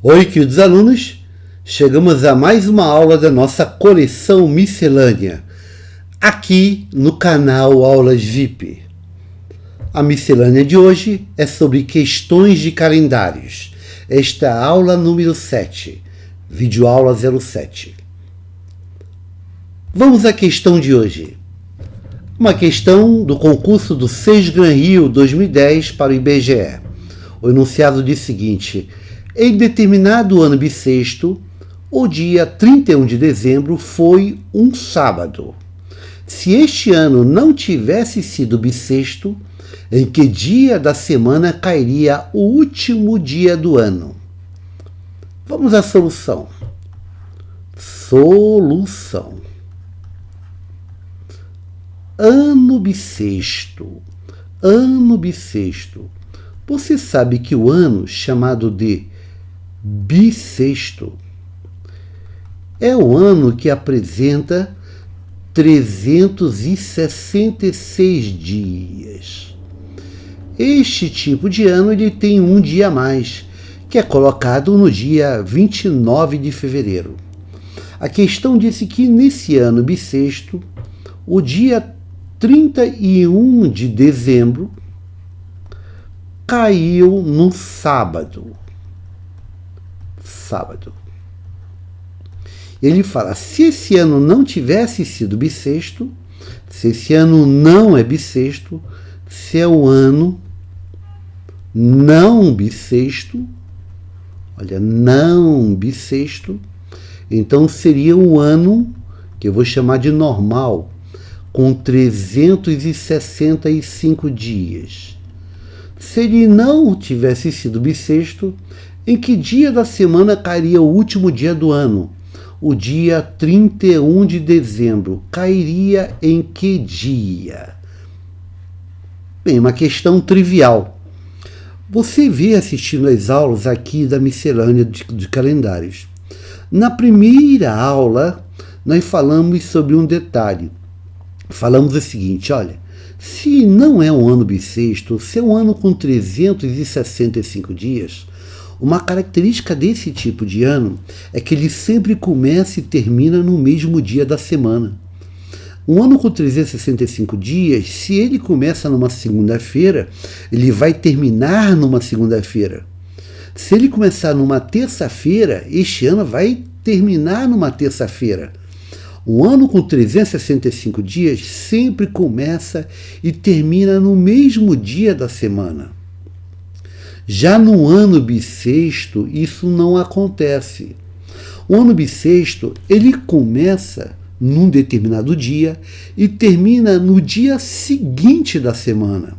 Oi, queridos alunos! Chegamos a mais uma aula da nossa coleção miscelânea, aqui no canal Aulas VIP. A miscelânea de hoje é sobre questões de calendários. Esta é a aula número 7, videoaula 07. Vamos à questão de hoje. Uma questão do concurso do SESGRAN Rio 2010 para o IBGE. O enunciado diz o seguinte: em determinado ano bissexto, o dia 31 de dezembro foi um sábado. Se este ano não tivesse sido bissexto, em que dia da semana cairia o último dia do ano? Vamos à solução. Solução. Ano bissexto. Ano bissexto. Você sabe que o ano chamado de bissexto é o ano que apresenta 366 dias. Este tipo de ano ele tem um dia a mais, que é colocado no dia 29 de fevereiro. A questão disse que nesse ano bissexto, o dia 31 de dezembro caiu no sábado. Ele fala, se esse ano não tivesse sido bissexto, se esse ano não é bissexto, se é o ano não bissexto, não bissexto, então seria o ano que eu vou chamar de normal, com 365 dias. Se ele não tivesse sido bissexto, em que dia da semana cairia o último dia do ano? O dia 31 de dezembro. Cairia em que dia? Bem, uma questão trivial. Você vê assistindo às aulas aqui da miscelânea de calendários. Na primeira aula, nós falamos sobre um detalhe. Falamos o seguinte, olha, se não é um ano bissexto, se é um ano com 365 dias, uma característica desse tipo de ano é que ele sempre começa e termina no mesmo dia da semana. Um ano com 365 dias, se ele começa numa segunda-feira, ele vai terminar numa segunda-feira. Se ele começar numa terça-feira, este ano vai terminar numa terça-feira. Um ano com 365 dias sempre começa e termina no mesmo dia da semana. Já no ano bissexto, isso não acontece. O ano bissexto, ele começa num determinado dia e termina no dia seguinte da semana.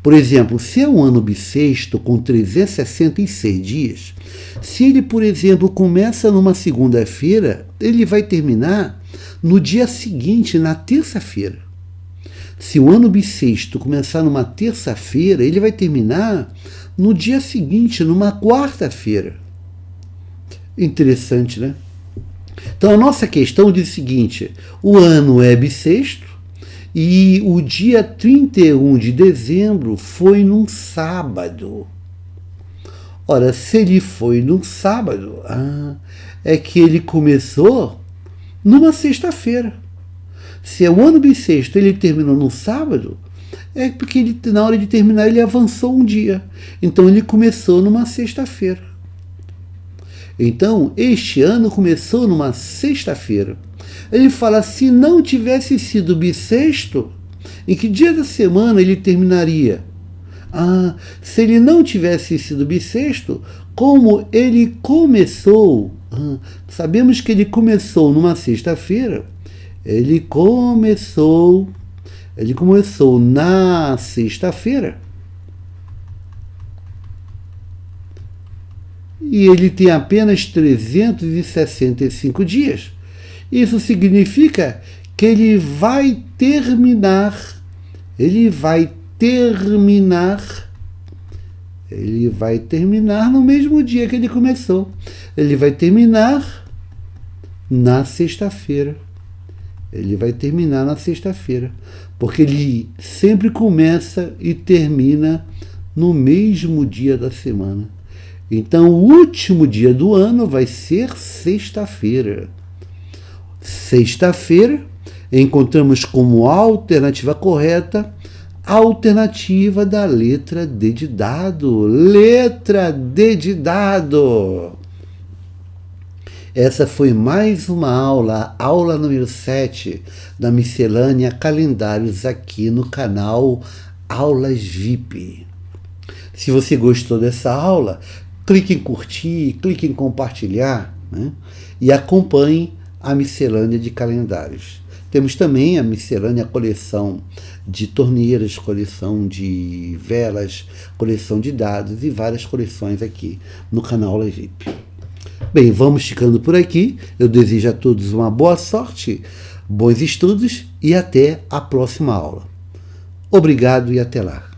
Por exemplo, se é um ano bissexto com 366 dias, se ele, por exemplo, começa numa segunda-feira, ele vai terminar no dia seguinte, na terça-feira. Se o ano bissexto começar numa terça-feira, ele vai terminar no dia seguinte, numa quarta-feira. Interessante, né? Então, a nossa questão diz o seguinte, o ano é bissexto e o dia 31 de dezembro foi num sábado. Ora, se ele foi num sábado, é que ele começou numa sexta-feira. Se é o ano bissexto ele terminou no sábado, é porque ele, na hora de terminar ele avançou um dia. Então ele começou numa sexta-feira. Então este ano começou numa sexta-feira. Ele fala, se não tivesse sido bissexto, em que dia da semana ele terminaria? Se ele não tivesse sido bissexto, como ele começou, sabemos que ele começou numa sexta-feira, ele começou na sexta-feira. E ele tem apenas 365 dias. Isso significa que ele vai terminar no mesmo dia que ele começou. Ele vai terminar na sexta-feira. Porque ele sempre começa e termina no mesmo dia da semana. Então, o último dia do ano vai ser sexta-feira. Sexta-feira, encontramos como alternativa correta a alternativa da letra D de dado. Letra D de dado. Essa foi mais uma aula, aula número 7 da miscelânea Calendários aqui no canal Aulas VIP. Se você gostou dessa aula, clique em curtir, clique em compartilhar, né? E acompanhe a miscelânea de calendários. Temos também a miscelânea coleção de torneiras, coleção de velas, coleção de dados e várias coleções aqui no canal Aulas VIP. Bem, vamos ficando por aqui. Eu desejo a todos uma boa sorte, bons estudos e até a próxima aula. Obrigado e até lá.